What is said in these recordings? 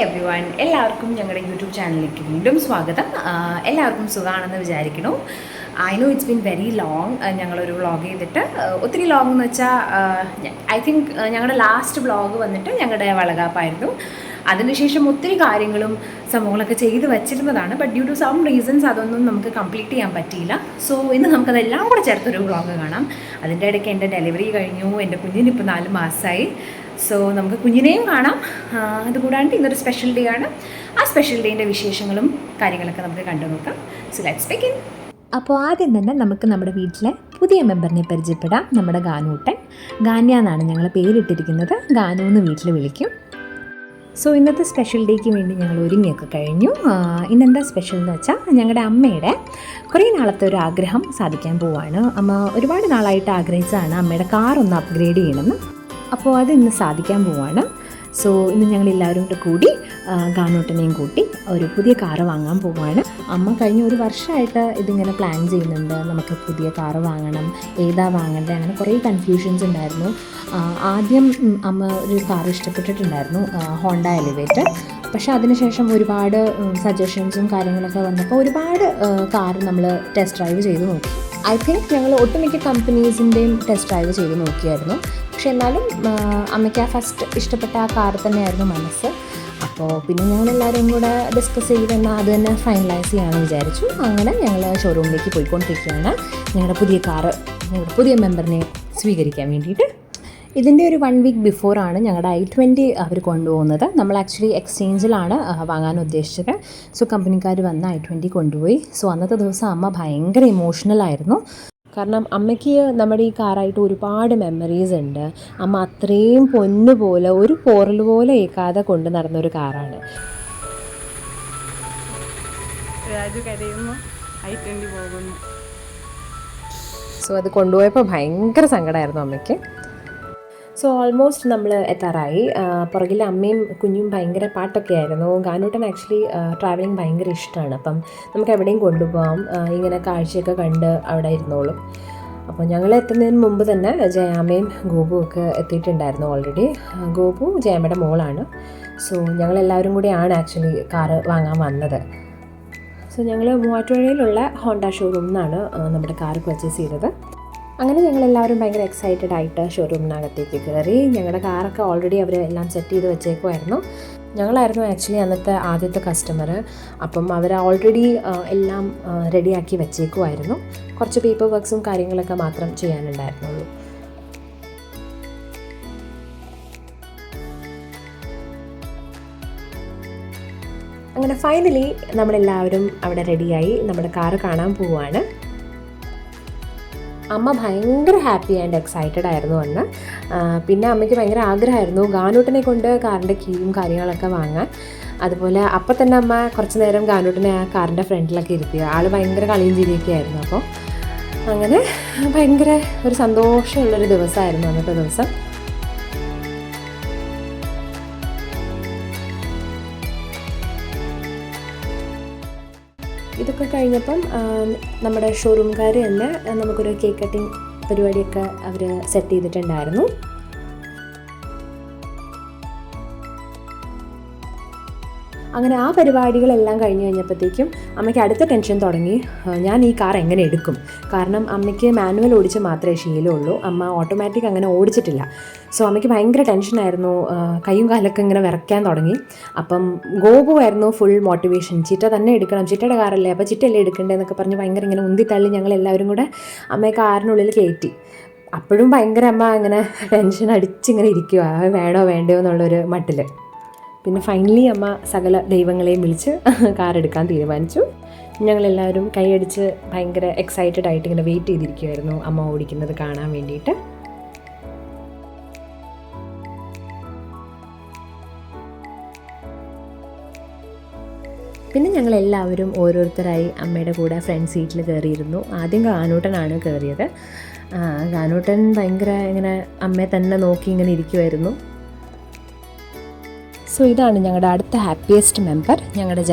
Everyone, എല്ലാവർക്കും ഞങ്ങളുടെ YouTube ചാനലിലേക്ക് വീണ്ടും സ്വാഗതം. എല്ലാവർക്കും സുഖമാണെന്ന് വിചാരിക്കുന്നു. I know it's been very long ഞങ്ങളൊരു വ്ളോഗ് ചെയ്തിട്ട്. ഒത്തിരി ലോങ് എന്ന് വെച്ചാൽ ഐ തിങ്ക് ഞങ്ങളുടെ ലാസ്റ്റ് വ്ളോഗ് വന്നിട്ട് ഞങ്ങളുടെ വളകാപ്പായിരുന്നു. അതിനുശേഷം ഒത്തിരി കാര്യങ്ങളും സംഭവങ്ങളൊക്കെ ചെയ്ത് വച്ചിരുന്നതാണ്. But due to some reasons അതൊന്നും നമുക്ക് കംപ്ലീറ്റ് ചെയ്യാൻ പറ്റിയില്ല. സോ ഇന്ന് നമുക്കതെല്ലാം കൂടെ ചേർത്തൊരു വ്ളോഗ് കാണാം. അതിൻ്റെ ഇടയ്ക്ക് എൻ്റെ ഡെലിവറി കഴിഞ്ഞു. എൻ്റെ കുഞ്ഞിനിപ്പോൾ 4 മാസമായി. സോ നമുക്ക് കുഞ്ഞിനെയും കാണാം. അതുകൂടാണ്ട് ഇന്നൊരു സ്പെഷ്യൽ ഡേ ആണ്. ആ സ്പെഷ്യൽ ഡേൻ്റെ വിശേഷങ്ങളും കാര്യങ്ങളൊക്കെ നമുക്ക് കണ്ടു നോക്കാം. So let's begin. അപ്പോൾ ആദ്യം തന്നെ നമുക്ക് നമ്മുടെ വീട്ടിലെ പുതിയ മെമ്പറിനെ പരിചയപ്പെടാം. നമ്മുടെ ഗാനൂട്ടൻ. ഗാന്യ എന്നാണ് ഞങ്ങൾ പേരിട്ടിരിക്കുന്നത്. ഗാനു എന്ന് വീട്ടിൽ വിളിക്കും. സോ ഇന്നത്തെ സ്പെഷ്യൽ ഡേക്ക് വേണ്ടി ഞങ്ങൾ ഒരുങ്ങിയൊക്കെ കഴിഞ്ഞു. ഇന്നെന്താ സ്പെഷ്യൽ എന്ന് വെച്ചാൽ ഞങ്ങളുടെ അമ്മയുടെ കുറേ നാളത്തെ ഒരു ആഗ്രഹം സാധിക്കാൻ പോവുകയാണ്. അമ്മ ഒരുപാട് നാളായിട്ട് ആഗ്രഹിച്ചതാണ് അമ്മയുടെ കാർ ഒന്ന് അപ്ഗ്രേഡ് ചെയ്യണമെന്ന്. അപ്പോൾ അത് ഇന്ന് സാധിക്കാൻ പോവുകയാണ്. സോ ഇന്ന് ഞങ്ങളെല്ലാവരും കൂടി ഗാനൂട്ടനെയും കൂട്ടി ഒരു പുതിയ കാറ് വാങ്ങാൻ പോവുകയാണ്. അമ്മ കഴിഞ്ഞ ഒരു വർഷമായിട്ട് ഇതിങ്ങനെ പ്ലാൻ ചെയ്യുന്നുണ്ട്. നമുക്ക് പുതിയ കാറ് വാങ്ങണം, ഏതാ വാങ്ങേണ്ടത്, അങ്ങനെ കുറേ കൺഫ്യൂഷൻസ് ഉണ്ടായിരുന്നു. ആദ്യം അമ്മ ഒരു കാർ ഇഷ്ടപ്പെട്ടിട്ടുണ്ടായിരുന്നു, ഹോണ്ട എലിവേറ്റർ. പക്ഷേ അതിനുശേഷം ഒരുപാട് സജഷൻസും കാര്യങ്ങളൊക്കെ വന്നപ്പോൾ ഒരുപാട് കാർ നമ്മൾ ടെസ്റ്റ് ഡ്രൈവ് ചെയ്ത് നോക്കി. ഐ തിങ്ക് ഞങ്ങൾ ഒട്ടുമിക്ക കമ്പനീസിൻ്റെയും ടെസ്റ്റ് ഡ്രൈവ് ചെയ്ത് നോക്കിയായിരുന്നു. പക്ഷെ എന്നാലും അമ്മയ്ക്ക് ആ ഫസ്റ്റ് ഇഷ്ടപ്പെട്ട ആ കാർ തന്നെയായിരുന്നു മനസ്സ്. അപ്പോൾ പിന്നെ ഞങ്ങളെല്ലാവരും കൂടെ ഡിസ്കസ് ചെയ്തെന്നാൽ അത് തന്നെ ഫൈനലൈസ് ചെയ്യാമെന്ന് വിചാരിച്ചു. അങ്ങനെ ഞങ്ങൾ ഷോറൂമിലേക്ക് പോയിക്കൊണ്ടിരിക്കുകയാണ് ഞങ്ങളുടെ പുതിയ കാറ്, ഞങ്ങളുടെ പുതിയ മെമ്പറിനെ സ്വീകരിക്കാൻ വേണ്ടിയിട്ട്. ഇതിൻ്റെ ഒരു 1 വീക്ക് ബിഫോറാണ് ഞങ്ങളുടെ i20 അവർ കൊണ്ടുപോകുന്നത്. നമ്മൾ ആക്ച്വലി എക്സ്ചേഞ്ചിലാണ് വാങ്ങാൻ ഉദ്ദേശിച്ചത്. സോ കമ്പനിക്കാർ വന്ന് i20 കൊണ്ടുപോയി. സോ അന്നത്തെ ദിവസം അമ്മ ഭയങ്കര ഇമോഷണലായിരുന്നു. കാരണം അമ്മയ്ക്ക് നമ്മുടെ ഈ കാറായിട്ട് ഒരുപാട് മെമ്മറീസ് ഉണ്ട്. അമ്മ അത്രയും പൊന്നുപോലെ ഒരു പോറൽ പോലെ ഏക്കാതെ കൊണ്ട് നടന്നൊരു കാറാണ്. രാജു കരയുന്നു, i20 പോകുന്നു. സോ അത് കൊണ്ടുപോയപ്പോൾ ഭയങ്കര സങ്കടമായിരുന്നു അമ്മയ്ക്ക്. സോ ഓൾമോസ്റ്റ് നമ്മൾ എത്താറായി. പുറകിൽ അമ്മയും കുഞ്ഞും ഭയങ്കര പാട്ടൊക്കെ ആയിരുന്നു. ഗാനൂട്ടൻ ആക്ച്വലി ട്രാവലിംഗ് ഭയങ്കര ഇഷ്ടമാണ്. അപ്പം നമുക്ക് എവിടെയും കൊണ്ടുപോകാം, ഇങ്ങനെ കാഴ്ചയൊക്കെ കണ്ട് അവിടെ ഇരുന്നോളും. അപ്പോൾ ഞങ്ങൾ എത്തുന്നതിന് മുമ്പ് തന്നെ ജയാമയും ഗോപുവും ഒക്കെ എത്തിയിട്ടുണ്ടായിരുന്നു ഓൾറെഡി. ഗോപു ജയാമയുടെ മോളാണ്. സോ ഞങ്ങളെല്ലാവരും കൂടിയാണ് ആക്ച്വലി കാറ് വാങ്ങാൻ വന്നത്. സോ ഞങ്ങൾ മൂവാറ്റുപുഴയിലുള്ള ഹോണ്ട ഷോറൂമിൽ നിന്നാണ് നമ്മുടെ കാർ പർച്ചേസ് ചെയ്തത്. അങ്ങനെ ഞങ്ങളെല്ലാവരും ഭയങ്കര എക്സൈറ്റഡ് ആയിട്ട് ഷോറൂമിനകത്തേക്ക് കയറി. ഞങ്ങളുടെ കാറൊക്കെ ഓൾറെഡി അവർ എല്ലാം സെറ്റ് ചെയ്ത് വെച്ചേക്കുമായിരുന്നു. ഞങ്ങളായിരുന്നു ആക്ച്വലി അന്നത്തെ ആദ്യത്തെ കസ്റ്റമർ. അപ്പം അവർ ഓൾറെഡി എല്ലാം റെഡിയാക്കി വെച്ചേക്കുമായിരുന്നു. കുറച്ച് പേപ്പർ വർക്ക്സും കാര്യങ്ങളൊക്കെ മാത്രം ചെയ്യാനുണ്ടായിരുന്നുള്ളൂ. അങ്ങനെ ഫൈനലി നമ്മളെല്ലാവരും അവിടെ റെഡിയായി നമ്മുടെ കാറ് കാണാൻ പോവുകയാണ്. അമ്മ ഭയങ്കര ഹാപ്പി ആൻഡ് എക്സൈറ്റഡ് ആയിരുന്നു അന്ന്. പിന്നെ അമ്മയ്ക്ക് ഭയങ്കര ആഗ്രഹമായിരുന്നു ഗാനൂട്ടനെ കൊണ്ട് കാറിൻ്റെ കീയും കാര്യങ്ങളൊക്കെ വാങ്ങാൻ. അതുപോലെ അപ്പം തന്നെ അമ്മ കുറച്ച് നേരം ഗാനൂട്ടനെ ആ കാറിൻ്റെ ഫ്രണ്ടിലൊക്കെ ഇരുത്തുക. ആൾ ഭയങ്കര കളിയും ചിരിയൊക്കെ ആയിരുന്നു. അപ്പോൾ അങ്ങനെ ഭയങ്കര ഒരു സന്തോഷമുള്ളൊരു ദിവസമായിരുന്നു അന്നത്തെ ദിവസം. ഇതൊക്കെ കഴിഞ്ഞപ്പം നമ്മുടെ ഷോറൂംകാർ തന്നെ നമുക്കൊരു കേക്ക് കട്ടിങ് പരിപാടിയൊക്കെ അവർ സെറ്റ് ചെയ്തിട്ടുണ്ടായിരുന്നു. അങ്ങനെ ആ പരിപാടികളെല്ലാം കഴിഞ്ഞ് കഴിഞ്ഞപ്പോഴത്തേക്കും അമ്മയ്ക്ക് അടുത്ത ടെൻഷൻ തുടങ്ങി. ഞാൻ ഈ കാർ എങ്ങനെ എടുക്കും? കാരണം അമ്മയ്ക്ക് മാനുവൽ ഓടിച്ച് മാത്രമേ ശീലമുള്ളൂ. അമ്മ ഓട്ടോമാറ്റിക് അങ്ങനെ ഓടിച്ചിട്ടില്ല. സോ അമ്മയ്ക്ക് ഭയങ്കര ടെൻഷനായിരുന്നു. കൈയും കാലൊക്കെ ഇങ്ങനെ വിറയ്ക്കാൻ തുടങ്ങി. അപ്പം ഗോപു ആയിരുന്നു ഫുൾ മോട്ടിവേഷൻ. ചിറ്റ തന്നെ എടുക്കണം, ചിറ്റയുടെ കാറല്ലേ, അപ്പോൾ ചിറ്റയല്ലേ എടുക്കേണ്ടതെന്നൊക്കെ പറഞ്ഞ് ഭയങ്കര ഇങ്ങനെ ഉന്തിത്തള്ളി ഞങ്ങളെല്ലാവരും കൂടെ അമ്മയെ കാറിനുള്ളിൽ കയറ്റി. അപ്പോഴും ഭയങ്കര അമ്മ അങ്ങനെ ടെൻഷൻ അടിച്ചിങ്ങനെ ഇരിക്കുക, വേണോ വേണ്ടയോ എന്നുള്ളൊരു മട്ടിൽ. പിന്നെ ഫൈനലി അമ്മ സകല ദൈവങ്ങളെയും വിളിച്ച് കാർ എടുക്കാൻ തീരുമാനിച്ചു. ഞങ്ങളെല്ലാവരും കൈയടിച്ച് ഭയങ്കര എക്സൈറ്റഡ് ആയിട്ട് ഇങ്ങനെ വെയിറ്റ് ചെയ്തിരിക്കുമായിരുന്നു അമ്മ ഓടിക്കുന്നത് കാണാൻ വേണ്ടിയിട്ട്. പിന്നെ ഞങ്ങളെല്ലാവരും ഓരോരുത്തരായി അമ്മയുടെ കൂടെ ഫ്രണ്ട് സീറ്റിൽ കയറിയിരുന്നു. ആദ്യം ഗാനൂട്ടനാണ് കയറിയത്. ഗാനൂട്ടൻ ഭയങ്കര ഇങ്ങനെ അമ്മയെ തന്നെ നോക്കി ഇങ്ങനെ ഇരിക്കുമായിരുന്നു. സോ ഇതാണ് ഞങ്ങളുടെ അടുത്ത ഹാപ്പിയസ്റ്റ് മെമ്പർ, ഞങ്ങളുടെ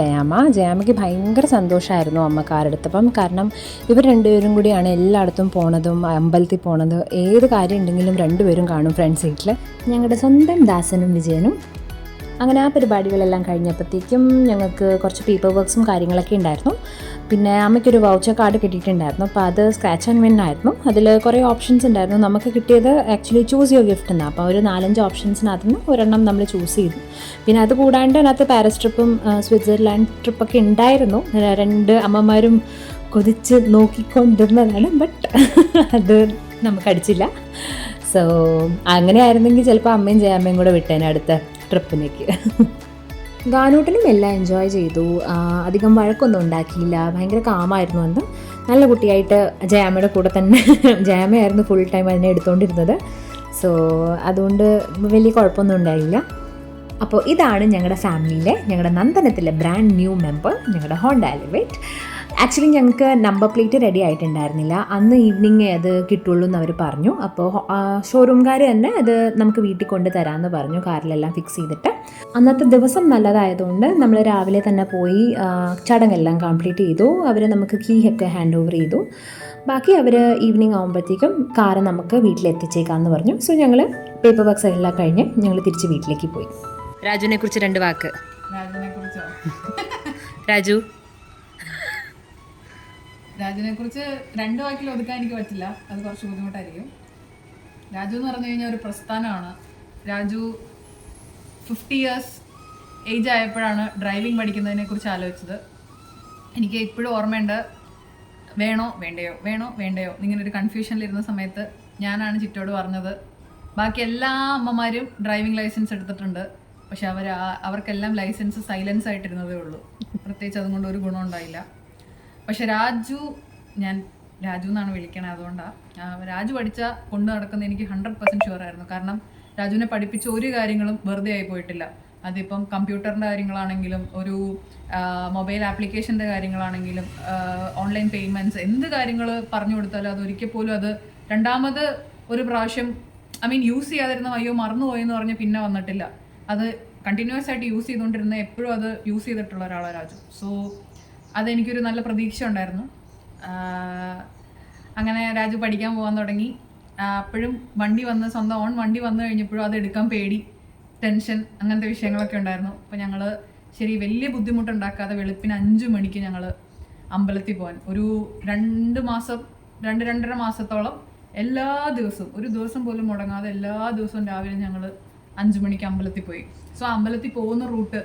ജയാമയ്ക്ക് ഭയങ്കര സന്തോഷമായിരുന്നു അമ്മ കാറെടുത്തപ്പം. കാരണം ഇവർ രണ്ടുപേരും കൂടിയാണ് എല്ലായിടത്തും പോണതും അമ്പലത്തിൽ പോണത്. ഏത് കാര്യം ഉണ്ടെങ്കിലും രണ്ടുപേരും കാണും ഫ്രണ്ട് സീറ്റിൽ. ഞങ്ങളുടെ സ്വന്തം ദാസനും വിജയനും അങ്ങനെ ആ പരിപാടികളെല്ലാം കഴിഞ്ഞപ്പോഴത്തേക്കും ഞങ്ങൾക്ക് കുറച്ച് പേപ്പർ വർക്ക്സും കാര്യങ്ങളൊക്കെ ഉണ്ടായിരുന്നു. പിന്നെ അമ്മയ്ക്കൊരു വൗച്ചർ കാർഡ് കിട്ടിയിട്ടുണ്ടായിരുന്നു. അപ്പോൾ അത് സ്ക്രാച്ച് ആൻഡ് വിൻ ആയിരുന്നു. അതിൽ കുറേ ഓപ്ഷൻസ് ഉണ്ടായിരുന്നു. നമുക്ക് കിട്ടിയത് ആക്ച്വലി ചൂസ് യുവർ ഗിഫ്റ്റ് എന്നാണ്. അപ്പോൾ ഒരു 4-5 ഓപ്ഷൻസിനകത്ത് നിന്ന് ഒരെണ്ണം നമ്മൾ ചൂസ് ചെയ്തു. പിന്നെ അത് കൂടാണ്ട് അതിനകത്ത് പാരീസ് ട്രിപ്പും സ്വിറ്റ്സർലാൻഡ് ട്രിപ്പൊക്കെ ഉണ്ടായിരുന്നു. 2 അമ്മമാരും കൊതിച്ച് നോക്കിക്കൊണ്ടിരുന്നതാണ്. ബട്ട് അത് നമുക്കടിച്ചില്ല. സോ അങ്ങനെ ആയിരുന്നെങ്കിൽ ചിലപ്പോൾ അമ്മയും ജയാമ്മയും കൂടെ വിട്ടേനെ അടുത്ത ട്രിപ്പിലേക്ക്. ഗാനൂട്ടനും എല്ലാം എൻജോയ് ചെയ്തു. അധികം വഴക്കൊന്നും ഉണ്ടാക്കിയില്ല. ഭയങ്കര കാമായിരുന്നു അന്ന്. നല്ല കുട്ടിയായിട്ട് ജയാമ്മയുടെ കൂടെ തന്നെ ജയാമ്മയായിരുന്നു ഫുൾ ടൈം അതിനെ എടുത്തുകൊണ്ടിരുന്നത്. സോ അതുകൊണ്ട് വലിയ കുഴപ്പമൊന്നും ഉണ്ടായില്ല. അപ്പോൾ ഇതാണ് ഞങ്ങളുടെ ഫാമിലിയിലെ ഞങ്ങളുടെ നന്ദനത്തിലെ ബ്രാൻഡ് ന്യൂ മെമ്പർ, ഞങ്ങളുടെ ഹോണ്ട എലിവേറ്റ്. ആക്ച്വലി ഞങ്ങൾക്ക് നമ്പർ പ്ലേറ്റ് റെഡി ആയിട്ടുണ്ടായിരുന്നില്ല. അന്ന് ഈവനിങ് അത് കിട്ടുള്ളൂ എന്ന് അവർ പറഞ്ഞു. അപ്പോൾ ഷോറൂംകാർ തന്നെ അത് നമുക്ക് വീട്ടിൽ കൊണ്ട് തരാമെന്ന് പറഞ്ഞു, കാറിലെല്ലാം ഫിക്സ് ചെയ്തിട്ട്. അന്നത്തെ ദിവസം നല്ലതായതുകൊണ്ട് നമ്മൾ രാവിലെ തന്നെ പോയി ചടങ്ങെല്ലാം കംപ്ലീറ്റ് ചെയ്തു. അവർ നമുക്ക് കീ ഒക്കെ ഹാൻഡ് ഓവർ ചെയ്തു. ബാക്കി അവർ ഈവനിങ് ആകുമ്പോഴത്തേക്കും കാറ് നമുക്ക് വീട്ടിലെത്തിച്ചേക്കാമെന്ന് പറഞ്ഞു. സോ ഞങ്ങൾ പേപ്പർ വർക്ക്സ് എല്ലാം കഴിഞ്ഞ് ഞങ്ങൾ തിരിച്ച് വീട്ടിലേക്ക് പോയി. രാജുവിനെ കുറിച്ച് 2 വാക്ക്. രാജുവിനെ കുറിച്ച് 2 വാക്കിൽ ഒതുക്കാൻ എനിക്ക് പറ്റില്ല, അത് കുറച്ച് ബുദ്ധിമുട്ടായിരിക്കും. രാജു എന്ന് പറഞ്ഞു കഴിഞ്ഞാൽ ഒരു പ്രസ്ഥാനമാണ്. രാജു 50 years ഏജ് ആയപ്പോഴാണ് ഡ്രൈവിംഗ് പഠിക്കുന്നതിനെ കുറിച്ച് ആലോചിച്ചത്. എനിക്ക് ഇപ്പോഴും ഓർമ്മയുണ്ട്, വേണോ വേണ്ടയോ വേണോ വേണ്ടയോ ഇങ്ങനൊരു കൺഫ്യൂഷനിലിരുന്ന സമയത്ത് ഞാനാണ് ചിറ്റോട് പറഞ്ഞത്. ബാക്കി എല്ലാ അമ്മമാരും ഡ്രൈവിംഗ് ലൈസൻസ് എടുത്തിട്ടുണ്ട്, പക്ഷെ അവർക്കെല്ലാം ലൈസൻസ് സൈലൻസ് ആയിട്ടിരുന്നതേ ഉള്ളൂ. പ്രത്യേകിച്ച് അതുകൊണ്ട് ഒരു ഗുണം ഉണ്ടായില്ല. പക്ഷെ ഞാൻ രാജു എന്നാണ് വിളിക്കണത്, അതുകൊണ്ടാണ്. രാജു പഠിച്ചാൽ കൊണ്ടു നടക്കുന്നത് എനിക്ക് 100% ഷുവറായിരുന്നു. കാരണം രാജുവിനെ പഠിപ്പിച്ച ഒരു കാര്യങ്ങളും വെറുതെ ആയി പോയിട്ടില്ല. അതിപ്പം കമ്പ്യൂട്ടറിൻ്റെ കാര്യങ്ങളാണെങ്കിലും ഒരു മൊബൈൽ ആപ്ലിക്കേഷൻ്റെ കാര്യങ്ങളാണെങ്കിലും ഓൺലൈൻ പേയ്മെൻറ്റ്സ്, എന്ത് കാര്യങ്ങൾ പറഞ്ഞു കൊടുത്താലും അതൊരിക്കൽ പോലും അത് രണ്ടാമത് ഒരു പ്രാവശ്യം യൂസ് ചെയ്യാതിരുന്ന അയ്യോ മറന്നുപോയെന്ന് പറഞ്ഞ് പിന്നെ വന്നിട്ടില്ല. അത് കണ്ടിന്യൂസ് ആയിട്ട് യൂസ് ചെയ്തുകൊണ്ടിരുന്ന, എപ്പോഴും അത് യൂസ് ചെയ്തിട്ടുള്ള ഒരാളാണ് രാജു. സോ അതെനിക്കൊരു നല്ല പ്രതീക്ഷ ഉണ്ടായിരുന്നു. അങ്ങനെ രാജു പഠിക്കാൻ പോകാൻ തുടങ്ങി. അപ്പോഴും സ്വന്തം ഓൺ വണ്ടി വന്നു കഴിഞ്ഞപ്പോഴും അത് എടുക്കാൻ പേടി, ടെൻഷൻ, അങ്ങനത്തെ വിഷയങ്ങളൊക്കെ ഉണ്ടായിരുന്നു. അപ്പോൾ ഞങ്ങൾ ശരി വലിയ ബുദ്ധിമുട്ടുണ്ടാക്കാതെ വെളുപ്പിന് 5 മണിക്ക് ഞങ്ങൾ അമ്പലത്തിൽ പോകാൻ ഒരു 2-2.5 മാസത്തോളം എല്ലാ ദിവസവും, ഒരു ദിവസം പോലും മുടങ്ങാതെ എല്ലാ ദിവസവും രാവിലെ ഞങ്ങൾ 5 മണിക്ക് അമ്പലത്തിൽ പോയി. സോ അമ്പലത്തിൽ പോകുന്ന റൂട്ട്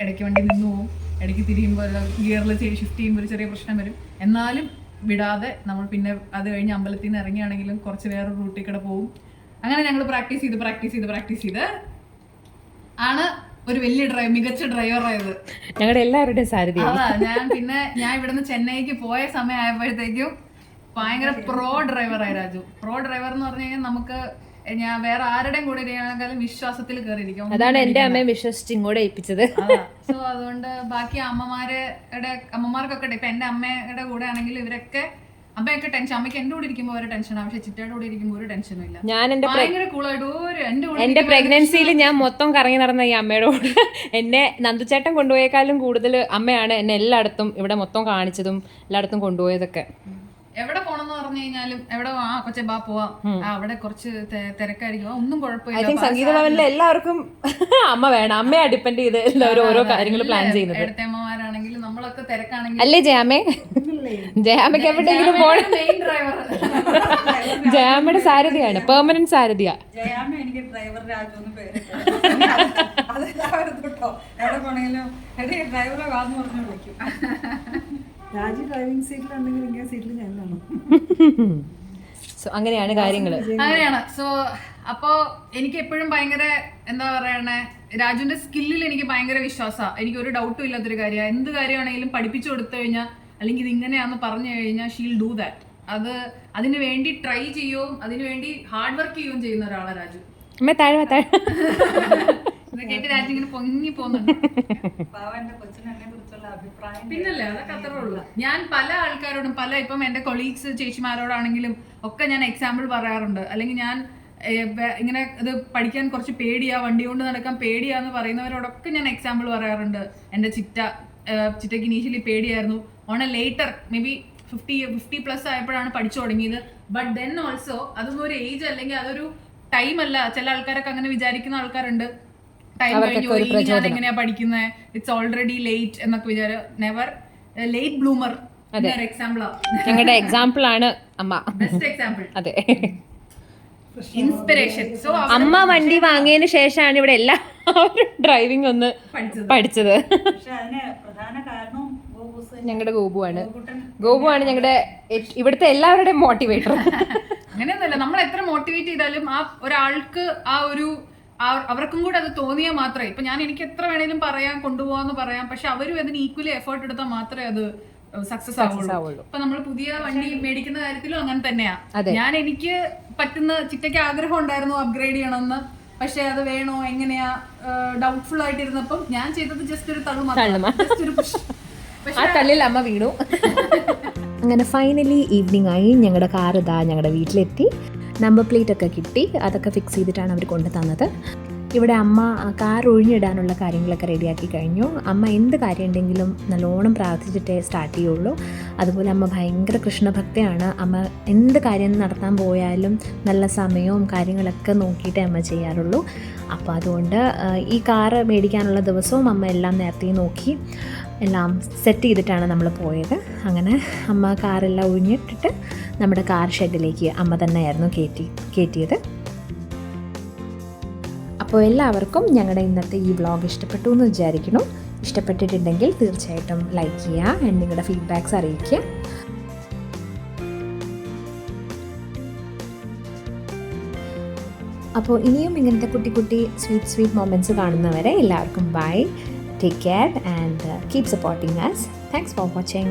ഇടയ്ക്ക് വണ്ടി നിന്ന് പോവും, ഇടയ്ക്ക് തിരിയുമ്പോൾ ഗിയറിൽ ഷിഫ്റ്റ് ചെയ്യുമ്പോൾ ഒരു ചെറിയ പ്രശ്നം വരും. എന്നാലും വിടാതെ നമ്മൾ പിന്നെ അത് കഴിഞ്ഞ് അമ്പലത്തിൽ നിന്ന് ഇറങ്ങിയാണെങ്കിലും കുറച്ച് വേറെ റൂട്ടിൽ കൂടെ പോവും. അങ്ങനെ ഞങ്ങൾ പ്രാക്ടീസ് ചെയ്ത് ആണ് ഒരു വലിയ മികച്ച ഡ്രൈവറായത്. ഞങ്ങളുടെ എല്ലാവരുടെയും സാരഥി. ഞാൻ ഇവിടുന്ന് ചെന്നൈക്ക് പോയ സമയമായപ്പോഴത്തേക്കും ഭയങ്കര പ്രോ ഡ്രൈവറായി രാജു. പ്രോ ഡ്രൈവർ എന്ന് പറഞ്ഞു കഴിഞ്ഞാൽ നമുക്ക് ഞാൻ വേറെ ആരുടെയും കൂടെ ഇരിക്കാനും വിശ്വാസത്തിൽ കയറിയിരിക്കും. അതാണ് എന്റെ അമ്മയെ വിശ്വസിച്ച് ഇങ്ങോട്ട് ഏൽപ്പിച്ചത്. സോ അതുകൊണ്ട് ബാക്കി അമ്മമാർക്കൊക്കെ ഇപ്പൊ എന്റെ അമ്മയുടെ കൂടെ ആണെങ്കിൽ ഇവരൊക്കെ അമ്മയൊക്കെ ടെൻഷൻ, അമ്മയ്ക്ക് എന്റെ കൂടെ ഇരിക്കുമ്പോൾ ഒരു ടെൻഷനാണ്, പക്ഷെ ചിറ്റയുടെ കൂടെ ഇരിക്കുമ്പോൾ ഒരു ടെൻഷനും ഇല്ല. ഞാൻ ഭയങ്കര കൂളായിട്ട് എന്റെ പ്രഗ്നൻസിയിൽ ഞാൻ മൊത്തം കറങ്ങി നടന്ന ഈ അമ്മയുടെ കൂടെ. എന്നെ നന്ദുചേട്ടൻ കൊണ്ടുപോയേക്കാളും കൂടുതൽ അമ്മയാണ് എന്നെ എല്ലായിടത്തും ഇവിടെ മൊത്തം കാണിച്ചതും എല്ലായിടത്തും കൊണ്ടുപോയതൊക്കെ. എവിടെ പോണെന്ന് പറഞ്ഞു കഴിഞ്ഞാലും എവിടെ കൊച്ചെ ബാ പോവാം, അവിടെ കുറച്ച് തിരക്കായിരിക്കും, ഒന്നും കുഴപ്പമില്ല. സംഗീത ഭവനിൽ എല്ലാവർക്കും അമ്മ വേണം, അമ്മയെ ഡിപ്പെൻഡ് ചെയ്ത് എല്ലാവരും ഓരോ കാര്യങ്ങൾ പ്ലാൻ ചെയ്യുന്നത്. ഇടത്തമ്മമാരാണെങ്കിലും നമ്മളൊക്കെ തിരക്കാണെങ്കിൽ അല്ലേ ജയാമേ? ജയാമയ്ക്ക് എവിടെയെങ്കിലും പോകണം. മെയിൻ ഡ്രൈവർ ജയാമ്മയുടെ സാരഥിയാണ്, പെർമനന്റ് സാരഥിയാ. എനിക്ക് ഡ്രൈവർ രാജു എന്ന് പേര്. എവിടെ പോണെങ്കിലും ഡ്രൈവറെ വാന്ന് പറഞ്ഞു വിളിക്കും. രാജു ഡ്രൈവിംഗ് സീറ്റിലുണ്ടെങ്കിൽ ഇങ്ങനെ സീറ്റിൽ ഞാൻ കാണും. സോ അങ്ങനെയാണ് കാര്യങ്ങൾ. അങ്ങനെയാണ്. സോ അപ്പോ എനിക്ക് എപ്പോഴും ഭയങ്കര എന്താ പറയണേ, രാജുവിന്റെ സ്കില്ലിൽ എനിക്ക് ഭയങ്കര വിശ്വാസമാണ്. എനിക്ക് ഒരു ഡൗട്ടും ഇല്ലാത്തൊരു കാര്യമാണ്. എന്ത് കാര്യമാണെങ്കിലും പഠിപ്പിച്ചു കൊടുത്തു കഴിഞ്ഞാൽ, അല്ലെങ്കിൽ ഇത് ഇങ്ങനെയാണെന്ന് പറഞ്ഞു കഴിഞ്ഞാൽ ഷീൽ ഡൂ ദാറ്റ്. അതിനു വേണ്ടി ട്രൈ ചെയ്യുകയും അതിനുവേണ്ടി ഹാർഡ് വർക്ക് ചെയ്യുകയും ചെയ്യുന്ന ഒരാളാണ് രാജു. കേട്ട് രാജു ഇങ്ങനെ പൊങ്ങി പോകുന്നുണ്ട്. പിന്നല്ലേ, അതൊക്കെ അത്രേ ഉള്ളൂ. ഞാൻ പല ആൾക്കാരോടും ഇപ്പം എന്റെ കൊളീഗ്സ് ചേച്ചിമാരോടാണെങ്കിലും ഒക്കെ ഞാൻ എക്സാമ്പിൾ പറയാറുണ്ട്. അല്ലെങ്കിൽ ഞാൻ ഇങ്ങനെ ഇത് പഠിക്കാൻ കുറച്ച് പേടിയാ, വണ്ടി കൊണ്ട് നടക്കാൻ പേടിയാന്ന് പറയുന്നവരോടൊക്കെ ഞാൻ എക്സാമ്പിൾ പറയാറുണ്ട്. എന്റെ ചിറ്റയ്ക്ക് ഇനീഷ്യലി പേടിയായിരുന്നു. On A later may be 50+ ആയപ്പോഴാണ് പഠിച്ചു തുടങ്ങിയത്. ബട്ട് ദെൻ ഓൾസോ അതൊന്നും ഒരു ഏജ് അല്ലെങ്കിൽ അതൊരു ടൈം അല്ല. ചില ആൾക്കാരൊക്കെ അങ്ങനെ വിചാരിക്കുന്ന ആൾക്കാരുണ്ട്. ടൈം കഴിഞ്ഞു പോയി, ഇനി ഞാൻ എങ്ങനെയാ പഠിക്കുന്നത്, ഇറ്റ്സ് ഓൾറെഡി ലേറ്റ് എന്നൊക്കെ വിചാരം. നെവർ ലേറ്റ് ബ്ലൂമർ എക്സാമ്പിളാ. ഞങ്ങളുടെ എക്സാമ്പിൾ ആണ് അമ്മ. Best example. അതെ, ഇൻസ്പിറേഷൻ. സോ അമ്മ വണ്ടി വാങ്ങിയതിന് ശേഷമാണ് ഇവിടെ എല്ലാവരും ഡ്രൈവിംഗ് ഒന്ന് പഠിച്ചത്. പക്ഷെ അതിന് പ്രധാന കാരണം ഞങ്ങളുടെ ഗോപുവാണ് ഞങ്ങളുടെ ഇവിടുത്തെ എല്ലാവരുടെയും മോട്ടിവേറ്റർ. അങ്ങനെയൊന്നുമല്ല, നമ്മൾ എത്ര മോട്ടിവേറ്റ് ചെയ്താലും ആ ഒരാൾക്ക് ആ ഒരു അവർക്കും കൂടെ അത് തോന്നിയാൽ മാത്രമേ, ഇപ്പൊ ഞാൻ എനിക്ക് എത്ര വേണേലും പറയാം, കൊണ്ടുപോകാന്ന് പറയാം, പക്ഷെ അവരും അതിന് ഈക്വലി എഫേർട്ട് എടുത്താൽ മാത്രമേ അത് സക്സസ് ആവുള്ളൂ. ഇപ്പൊ നമ്മൾ പുതിയ വണ്ടി മേടിക്കുന്ന കാര്യത്തിലും അങ്ങനെ തന്നെയാ. ഞാൻ എനിക്ക് പറ്റുന്ന ചിറ്റയ്ക്ക് ആഗ്രഹം ഉണ്ടായിരുന്നു അപ്ഗ്രേഡ് ചെയ്യണമെന്ന്, പക്ഷെ അത് വേണോ എങ്ങനെയാ ഡൗട്ട്ഫുൾ ആയിട്ടിരുന്നപ്പം ഞാൻ ചെയ്തത് ജസ്റ്റ് ഒരു തള്ളു മാത്രം, ജസ്റ്റ് ഒരു push. ആ തള്ളിൽ അമ്മ വീണു. അങ്ങനെ ഫൈനലി ഈവനിങ് ആയി. ഞങ്ങളുടെ കാർ ഇതാ ഞങ്ങളുടെ വീട്ടിലെത്തി. നമ്പർ പ്ലേറ്റ് ഒക്കെ കിട്ടി. അതൊക്കെ ഫിക്സ് ചെയ്തിട്ടാണ് അവർ കൊണ്ടു തന്നത്. ഇവിടെ അമ്മ കാർ ഒഴിഞ്ഞിടാനുള്ള കാര്യങ്ങളൊക്കെ റെഡിയാക്കി കഴിഞ്ഞു. അമ്മ എന്ത് കാര്യം ഉണ്ടെങ്കിലും നല്ലോണം പ്രാർത്ഥിച്ചിട്ടേ സ്റ്റാർട്ട് ചെയ്യുള്ളൂ. അതുപോലെ അമ്മ ഭയങ്കര കൃഷ്ണഭക്തയാണ്. അമ്മ എന്ത് കാര്യം നടത്താൻ പോയാലും നല്ല സമയവും കാര്യങ്ങളൊക്കെ നോക്കിയിട്ടേ അമ്മ ചെയ്യാറുള്ളൂ. അപ്പോൾ അതുകൊണ്ട് ഈ കാറ് മേടിക്കാനുള്ള ദിവസവും അമ്മ എല്ലാം നേരത്തെ നോക്കി എല്ലാം സെറ്റ് ചെയ്തിട്ടാണ് നമ്മൾ പോയത്. അങ്ങനെ അമ്മ കാറെല്ലാം ഒഴിഞ്ഞിട്ടിട്ട് നമ്മുടെ കാർ ഷെഡിലേക്ക് അമ്മ തന്നെയായിരുന്നു കയറ്റിയത്. അപ്പോൾ എല്ലാവർക്കും ഞങ്ങളുടെ ഇന്നത്തെ ഈ വ്ളോഗ് ഇഷ്ടപ്പെട്ടു എന്ന് വിചാരിക്കുന്നു. ഇഷ്ടപ്പെട്ടിട്ടുണ്ടെങ്കിൽ തീർച്ചയായിട്ടും ലൈക്ക് ചെയ്യുക, ആൻഡ് നിങ്ങളുടെ ഫീഡ്ബാക്ക്സ് അറിയിക്കുക. അപ്പോൾ ഇനിയും ഇങ്ങനത്തെ കുട്ടി കുട്ടി സ്വീറ്റ് മൊമെൻറ്റ്സ് കാണുന്നവരെ എല്ലാവർക്കും bye, take care and keep supporting us. Thanks for watching.